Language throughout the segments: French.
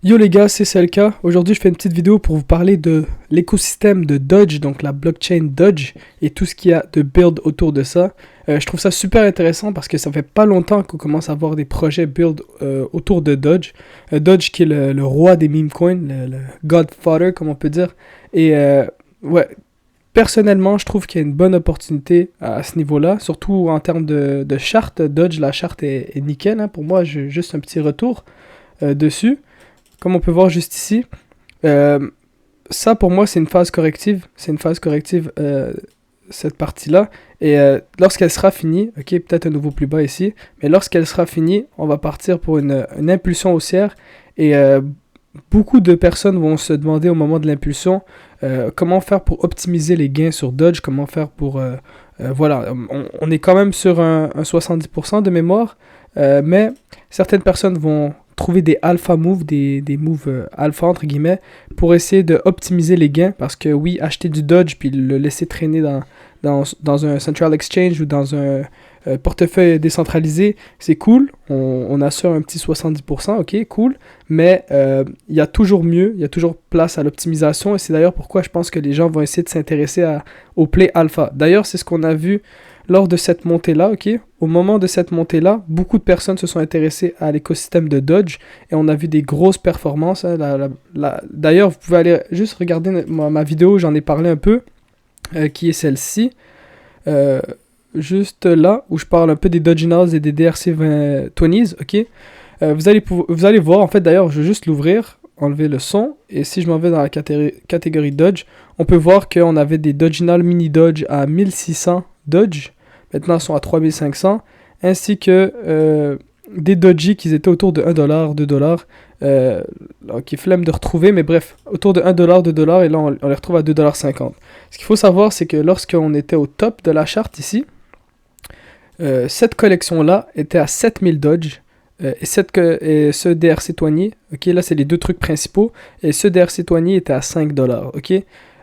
Yo les gars, c'est Selka. Aujourd'hui, je fais une petite vidéo pour vous parler de l'écosystème de Dodge, donc la blockchain Dodge et tout ce qu'il y a de build autour de ça. Je trouve ça super intéressant parce que ça fait pas longtemps qu'on commence à voir des projets build autour de Dodge. Dodge qui est le roi des meme coins, le Godfather comme on peut dire. Et ouais, personnellement, je trouve qu'il y a une bonne opportunité à ce niveau-là, surtout en termes de charte. Dodge, la charte est nickel, hein. Pour moi, j'ai juste un petit retour dessus. Comme on peut voir juste ici, euh, ça pour moi c'est une phase corrective. C'est une phase corrective, cette partie-là. Et lorsqu'elle sera finie, ok, peut-être un nouveau plus bas ici, mais lorsqu'elle sera finie, on va partir pour une impulsion haussière. Et beaucoup de personnes vont se demander au moment de l'impulsion comment faire pour optimiser les gains sur Dodge, comment faire pour... voilà, on est quand même sur un 70% de mémoire, mais certaines personnes vont trouver des alpha moves, des moves alpha entre guillemets, pour essayer de optimiser les gains, parce que oui, acheter du Dodge puis le laisser traîner dans un central exchange ou dans un portefeuille décentralisé, c'est cool, on assure un petit 70%, ok, cool, mais il y a toujours mieux, il y a toujours place à l'optimisation, et c'est d'ailleurs pourquoi je pense que les gens vont essayer de s'intéresser au play alpha. D'ailleurs, c'est ce qu'on a vu lors de cette montée-là, ok? Au moment de cette montée-là, beaucoup de personnes se sont intéressées à l'écosystème de Dodge et on a vu des grosses performances, hein. D'ailleurs, vous pouvez aller juste regarder ma vidéo, j'en ai parlé un peu, qui est celle-ci. Euh, Juste là, où je parle un peu des Dodginals et des DRC 20s, ok? Vous allez voir, en fait, d'ailleurs, je vais juste l'ouvrir, enlever le son, et si je m'en vais dans la catégorie Dodge, on peut voir qu'on avait des Dodginal Mini Dodge à 1600 Dodge, maintenant ils sont à 3500, ainsi que des Dodgy qui étaient autour de 1$, 2$, qui flemme de retrouver, mais bref, autour de 1$, 2$, et là on les retrouve à 2,50$. Ce qu'il faut savoir, c'est que lorsqu'on était au top de la charte ici, cette collection-là était à 7000 Dodge, et ce DRC Toigny, ok, là c'est les deux trucs principaux, et ce DRC Toigny était à 5$, ok,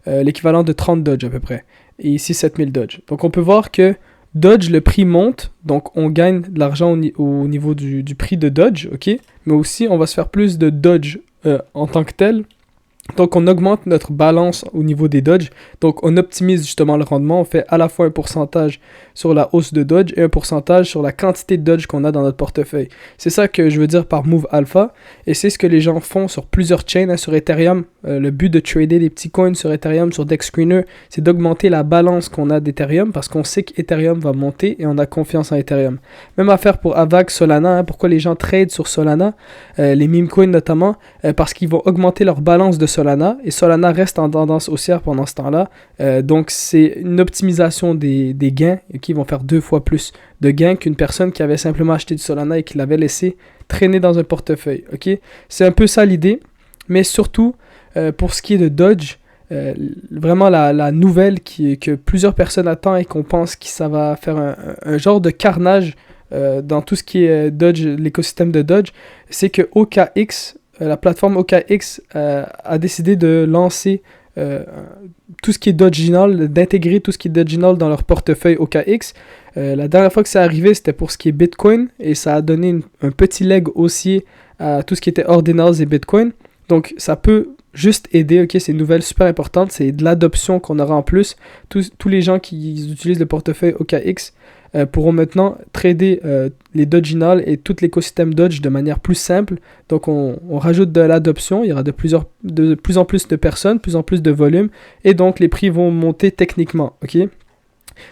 l'équivalent de 30 Dodge à peu près, et ici 7000 Dodge. Donc on peut voir que Dodge, le prix monte, donc on gagne de l'argent au niveau du prix de Dodge, ok, mais aussi on va se faire plus de Dodge en tant que tel. Donc on augmente notre balance au niveau des Dodge, donc on optimise justement le rendement, on fait à la fois un pourcentage sur la hausse de Dodge et un pourcentage sur la quantité de Dodge qu'on a dans notre portefeuille. C'est ça que je veux dire par move alpha, et c'est ce que les gens font sur plusieurs chains, hein, sur Ethereum. Le but de trader des petits coins sur Ethereum, sur Dex Screener, c'est d'augmenter la balance qu'on a d'Ethereum, parce qu'on sait qu'Ethereum va monter et on a confiance en Ethereum. Même affaire pour Avax, Solana, hein, pourquoi les gens tradent sur Solana, les meme coins notamment, parce qu'ils vont augmenter leur balance de Solana, et Solana reste en tendance haussière pendant ce temps-là. Donc c'est une optimisation des gains qui vont faire 2 fois plus de gains qu'une personne qui avait simplement acheté du Solana et qui l'avait laissé traîner dans un portefeuille. Okay? C'est un peu ça l'idée, mais surtout pour ce qui est de Dodge, vraiment la nouvelle que plusieurs personnes attendent et qu'on pense que ça va faire un genre de carnage dans tout ce qui est Dodge, l'écosystème de Dodge, c'est que OKX, la plateforme OKX a décidé de lancer tout ce qui est Dodginal, d'intégrer tout ce qui est Dodginal dans leur portefeuille OKX. La dernière fois que ça arrivé, c'était pour ce qui est Bitcoin, et ça a donné un petit leg haussier à tout ce qui était Ordinals et Bitcoin. Donc ça peut juste aider, ok, c'est une nouvelle super importante, c'est de l'adoption qu'on aura en plus. Tous les gens qui utilisent le portefeuille OKX pourront maintenant trader les Dodginal et tout l'écosystème Dodge de manière plus simple. Donc on rajoute de l'adoption, il y aura de plus en plus de personnes, de plus en plus de volume, et donc les prix vont monter techniquement, ok.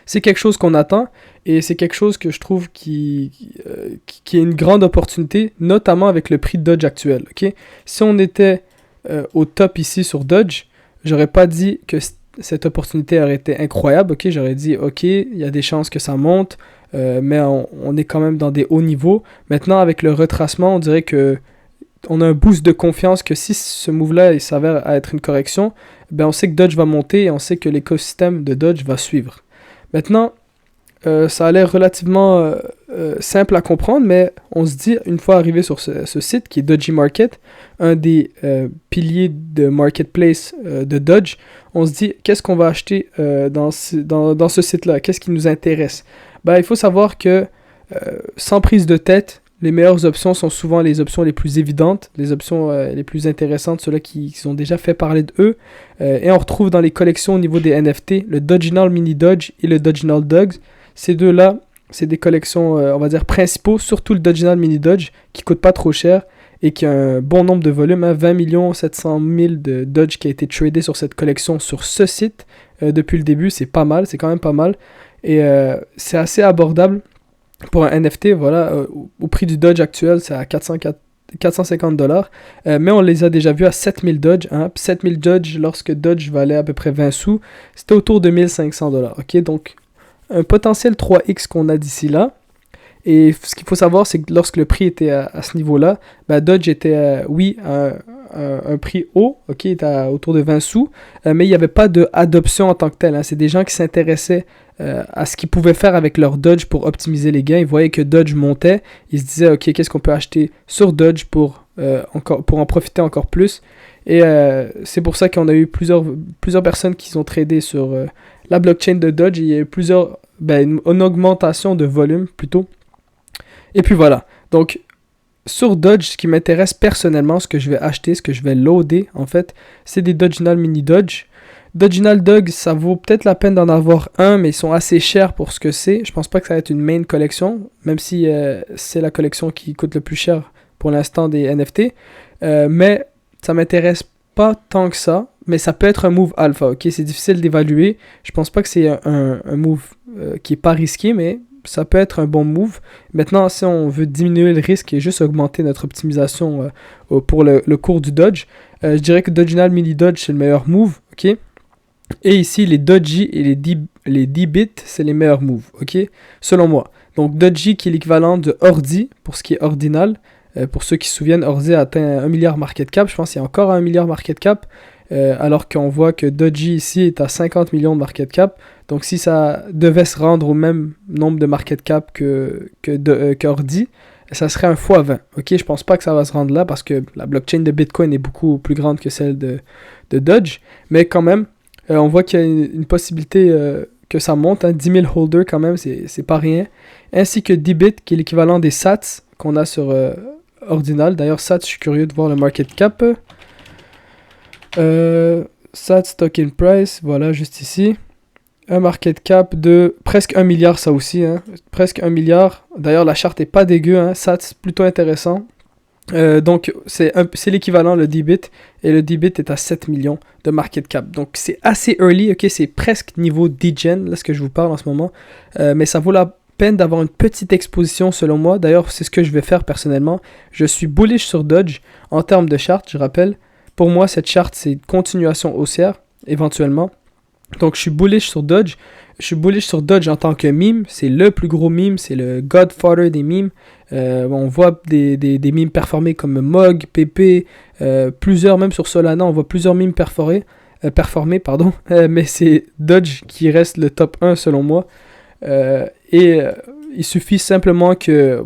C'est quelque chose qu'on attend, et c'est quelque chose que je trouve qui est une grande opportunité, notamment avec le prix de Dodge actuel, ok. Si on était au top ici sur Dodge, j'aurais pas dit que cette opportunité aurait été incroyable, ok, j'aurais dit ok, il y a des chances que ça monte, mais on est quand même dans des hauts niveaux. Maintenant, avec le retracement, on dirait que on a un boost de confiance que si ce move-là il s'avère à être une correction, ben on sait que Dodge va monter et on sait que l'écosystème de Dodge va suivre. Maintenant, ça a l'air relativement simple à comprendre, mais on se dit, une fois arrivé sur ce site qui est Dodgy Market, un des piliers de marketplace de Dodge, on se dit, qu'est-ce qu'on va acheter dans ce site-là? Qu'est-ce qui nous intéresse? Ben, il faut savoir que, sans prise de tête, les meilleures options sont souvent les options les plus évidentes, les options les plus intéressantes, ceux-là qui ont déjà fait parler d'eux. Et on retrouve dans les collections au niveau des NFT le Doginal Mini Dodge et le Doginal Dogs. Ces deux-là, c'est des collections, on va dire, principaux, surtout le Doginal Mini Dodge, qui coûte pas trop cher et qui a un bon nombre de volumes, hein, 20 700 000 de Dodge qui a été tradé sur cette collection sur ce site depuis le début. C'est pas mal, c'est quand même pas mal. Et c'est assez abordable pour un NFT, voilà, au prix du Dodge actuel, c'est à 450$. Mais on les a déjà vus à 7000 Dodge. Hein, 7000 Dodge, lorsque Dodge valait à peu près 20 sous, c'était autour de 1500$. Ok, donc un potentiel 3x qu'on a d'ici là. Et ce qu'il faut savoir, c'est que lorsque le prix était à ce niveau-là, ben Dodge était, oui, à un prix haut, ok, il était autour de 20 sous, mais il n'y avait pas d'adoption en tant que telle. Hein. C'est des gens qui s'intéressaient à ce qu'ils pouvaient faire avec leur Dodge pour optimiser les gains. Ils voyaient que Dodge montait, ils se disaient, ok, qu'est-ce qu'on peut acheter sur Dodge pour en profiter encore plus. Et c'est pour ça qu'on a eu plusieurs personnes qui sont tradées sur la blockchain de Dodge. Il y a eu une augmentation de volume plutôt. Et puis voilà, donc sur Dodge, ce qui m'intéresse personnellement, ce que je vais acheter, ce que je vais loader en fait, c'est des Doginal Mini Dodge. Doginal Dogs, ça vaut peut-être la peine d'en avoir un, mais ils sont assez chers pour ce que c'est. Je pense pas que ça va être une main collection, même si c'est la collection qui coûte le plus cher pour l'instant des NFT. Mais ça m'intéresse pas tant que ça, mais ça peut être un move alpha, ok? C'est difficile d'évaluer. Je pense pas que c'est un move qui est pas risqué, mais ça peut être un bon move. Maintenant, si on veut diminuer le risque et juste augmenter notre optimisation pour le cours du Dodge, je dirais que Doginal Mini Dodge, c'est le meilleur move, ok? Et ici, les Doji et les D-Bit, c'est les meilleurs moves, ok? Selon moi. Donc, Doji qui est l'équivalent de Ordi, pour ce qui est ordinal. Pour ceux qui se souviennent, Ordi a atteint 1 milliard market cap. Je pense qu'il y a encore 1 milliard market cap. Alors qu'on voit que Doji ici est à 50 millions de market cap. Donc si ça devait se rendre au même nombre de market cap qu'Ordi, ça serait un x20. Ok, je pense pas que ça va se rendre là parce que la blockchain de Bitcoin est beaucoup plus grande que celle de Dodge. Mais quand même, on voit qu'il y a une possibilité que ça monte. Hein, 10 000 holders quand même, c'est pas rien. Ainsi que D-Bit qui est l'équivalent des Sats qu'on a sur Ordinal. D'ailleurs, Sats, je suis curieux de voir le market cap. Sats token price, voilà, juste ici. Un market cap de presque 1 milliard, ça aussi. Hein, presque 1 milliard. D'ailleurs, la charte est pas dégueu. Hein, Sats, plutôt intéressant. Donc, c'est l'équivalent, le D-Bit. Et le D-Bit est à 7 millions de market cap. Donc, c'est assez early. Ok, c'est presque niveau D-Gen, là, ce que je vous parle en ce moment. Mais ça vaut la peine d'avoir une petite exposition selon moi. D'ailleurs, c'est ce que je vais faire personnellement. Je suis bullish sur Dodge en termes de charte, je rappelle. Pour moi, cette charte, c'est une continuation haussière, éventuellement. Donc, je suis bullish sur Dodge. Je suis bullish sur Dodge en tant que meme. C'est le plus gros meme. C'est le godfather des memes. On voit des memes performés comme Mog, PP, plusieurs, même sur Solana, on voit plusieurs memes performés. Mais c'est Dodge qui reste le top 1 selon moi. Il suffit simplement que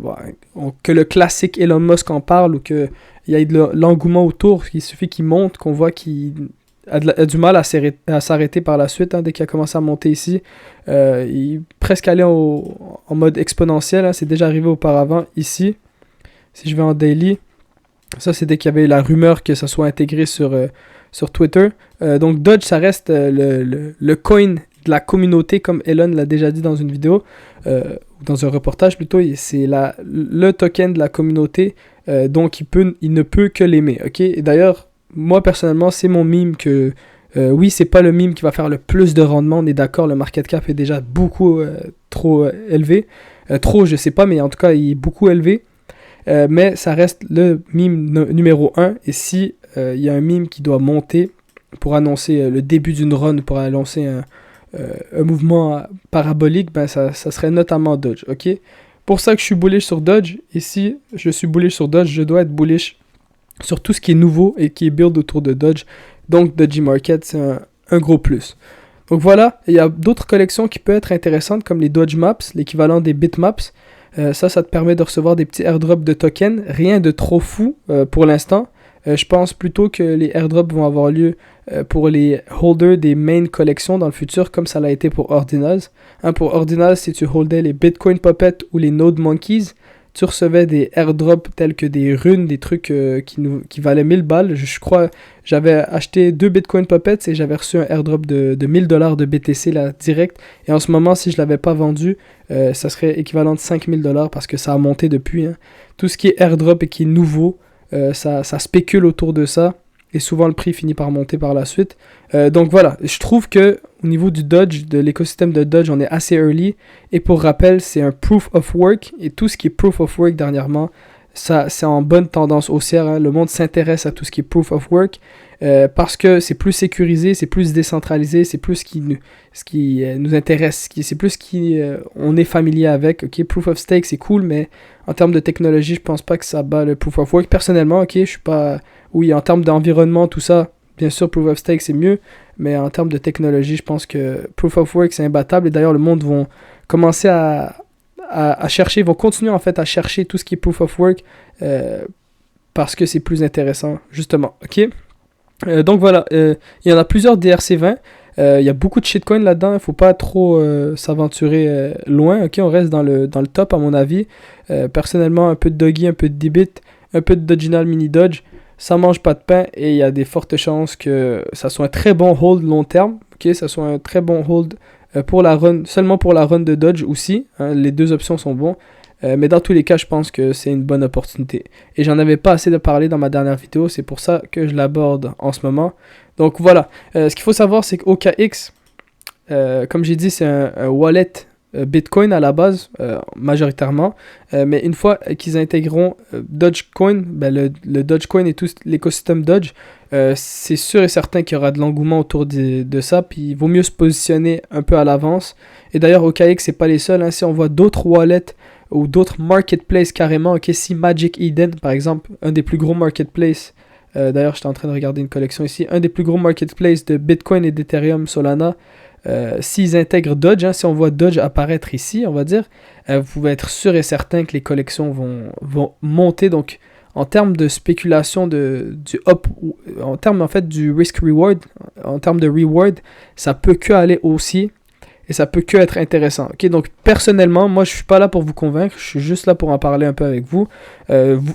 le classique Elon Musk en parle ou qu'il y ait de l'engouement autour. Il suffit qu'il monte, qu'on voit qu'il a du mal à s'arrêter par la suite. Hein, dès qu'il a commencé à monter ici, il est presque allé en mode exponentiel. Hein, c'est déjà arrivé auparavant ici. Si je vais en daily, ça c'est dès qu'il y avait la rumeur que ça soit intégré sur Twitter. Donc Dodge, ça reste le coin de la communauté, comme Elon l'a déjà dit dans une vidéo, dans un reportage plutôt. C'est le token de la communauté, donc il ne peut que l'aimer. Okay? Et d'ailleurs, moi personnellement, c'est mon meme que... oui, c'est pas le meme qui va faire le plus de rendement, on est d'accord, le market cap est déjà beaucoup trop élevé. Trop, je sais pas, mais en tout cas, il est beaucoup élevé. Mais ça reste le meme numéro 1. Et si il y a un meme qui doit monter pour annoncer le début d'une run, pour annoncer un mouvement parabolique, ben ça serait notamment Dodge. Ok? Pour ça que je suis bullish sur Dodge. Et si je suis bullish sur Dodge, je dois être bullish sur tout ce qui est nouveau et qui est build autour de Dodge. Donc Dodgy Market, c'est un gros plus. Donc voilà, il y a d'autres collections qui peuvent être intéressantes comme les Dodge Maps, l'équivalent des Bitmaps. Ça te permet de recevoir des petits airdrops de tokens. Rien de trop fou pour l'instant. Je pense plutôt que les airdrops vont avoir lieu pour les holders des main collections dans le futur, comme ça l'a été pour Ordinals. Hein, pour Ordinals, si tu holdais les Bitcoin Puppet ou les Node Monkeys, tu recevais des airdrops tels que des runes, des trucs qui valaient 1000 balles. Je crois, j'avais acheté 2 Bitcoin Puppets et j'avais reçu un airdrop de 1000 dollars de BTC là, direct. Et en ce moment, si je l'avais pas vendu, ça serait équivalent de 5000 dollars parce que ça a monté depuis. Hein. Tout ce qui est airdrop et qui est nouveau, ça spécule autour de ça. Et souvent, le prix finit par monter par la suite. Donc voilà, je trouve que au niveau du Dodge, de l'écosystème de Dodge, on est assez early. Et pour rappel, c'est un proof of work. Et tout ce qui est proof of work dernièrement, ça, c'est en bonne tendance haussière. Hein. Le monde s'intéresse à tout ce qui est proof of work parce que c'est plus sécurisé, c'est plus décentralisé, c'est plus ce qui nous intéresse, c'est plus ce qui on est familier avec. Ok, proof of stake, c'est cool, mais en termes de technologie, je pense pas que ça bat le proof of work. Personnellement, ok, je suis pas... Oui, en termes d'environnement, tout ça, bien sûr, Proof of Stake, c'est mieux. Mais en termes de technologie, je pense que Proof of Work, c'est imbattable. Et d'ailleurs, le monde va commencer à chercher, ils vont continuer en fait à chercher tout ce qui est Proof of Work parce que c'est plus intéressant, justement. Ok. Donc voilà, il y en a plusieurs DRC20. Il y a beaucoup de shitcoins là-dedans. Il ne faut pas trop s'aventurer loin. Ok, on reste dans le top, à mon avis. Personnellement, un peu de Doggy, un peu de Dbit, un peu de Doginal Mini Dodge. Ça mange pas de pain et il y a des fortes chances que ça soit un très bon hold long terme, ok, ça soit un très bon hold pour la run, seulement pour la run de Dodge aussi, hein, les deux options sont bons, mais dans tous les cas, je pense que c'est une bonne opportunité. Et j'en avais pas assez de parler dans ma dernière vidéo, c'est pour ça que je l'aborde en ce moment. Donc voilà, ce qu'il faut savoir, c'est qu'OKX, comme j'ai dit, c'est un wallet Bitcoin à la base, majoritairement, mais une fois qu'ils intégreront Dogecoin, ben le Dogecoin et tout l'écosystème Dodge, c'est sûr et certain qu'il y aura de l'engouement autour de ça, puis il vaut mieux se positionner un peu à l'avance. Et d'ailleurs, OKX, c'est pas les seuls, hein, si on voit d'autres wallets ou d'autres marketplaces carrément, ok, si Magic Eden, par exemple, un des plus gros marketplaces, d'ailleurs, j'étais en train de regarder une collection ici, un des plus gros marketplaces de Bitcoin et d'Ethereum, Solana, s'ils intègrent Dodge, hein, si on voit Dodge apparaître ici, on va dire, vous pouvez être sûr et certain que les collections vont monter. Donc, en termes de spéculation en termes en fait du risk-reward, en termes de reward, ça peut que aller aussi et ça peut que être intéressant. Okay? Donc, personnellement, moi, je suis pas là pour vous convaincre, je suis juste là pour en parler un peu avec vous.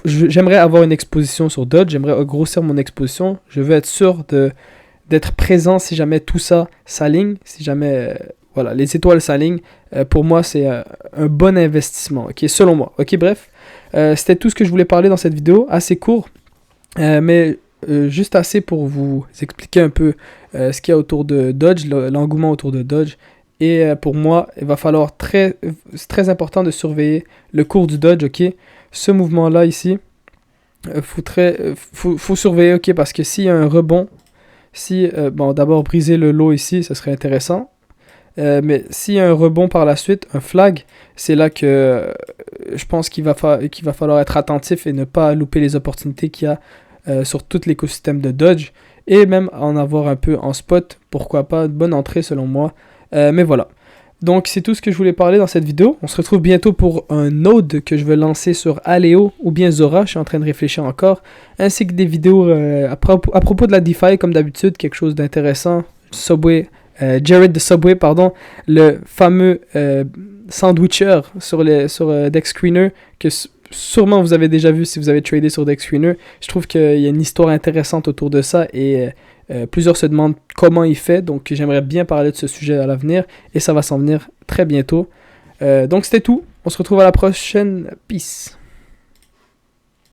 J'aimerais avoir une exposition sur Dodge, j'aimerais grossir mon exposition, je veux être sûr d'être présent si jamais tout ça s'aligne, si jamais voilà, les étoiles s'alignent. Pour moi, c'est un bon investissement, ok, selon moi. Ok, bref, c'était tout ce que je voulais parler dans cette vidéo, assez court, mais juste assez pour vous expliquer un peu ce qu'il y a autour de Dodge, l'engouement autour de Dodge. Et pour moi, il va falloir c'est très important de surveiller le cours du Dodge, ok. Ce mouvement-là ici, faut surveiller, ok, parce que s'il y a un rebond, bon, d'abord briser le lot ici, ça serait intéressant. Mais s'il y a un rebond par la suite, un flag, c'est là que je pense qu'il va falloir être attentif et ne pas louper les opportunités qu'il y a sur tout l'écosystème de Dodge. Et même en avoir un peu en spot, pourquoi pas, bonne entrée selon moi. Mais voilà. Donc c'est tout ce que je voulais parler dans cette vidéo. On se retrouve bientôt pour un node que je vais lancer sur Aleo ou bien Zora. Je suis en train de réfléchir encore. Ainsi que des vidéos à propos de la DeFi comme d'habitude. Quelque chose d'intéressant. Jared de Subway, pardon. Le fameux sandwicher sur DexScreener que sûrement vous avez déjà vu si vous avez tradé sur DexScreener. Je trouve qu'il y a une histoire intéressante autour de ça et plusieurs se demandent comment il fait, donc j'aimerais bien parler de ce sujet à l'avenir et ça va s'en venir très bientôt. Donc c'était tout, on se retrouve à la prochaine, peace.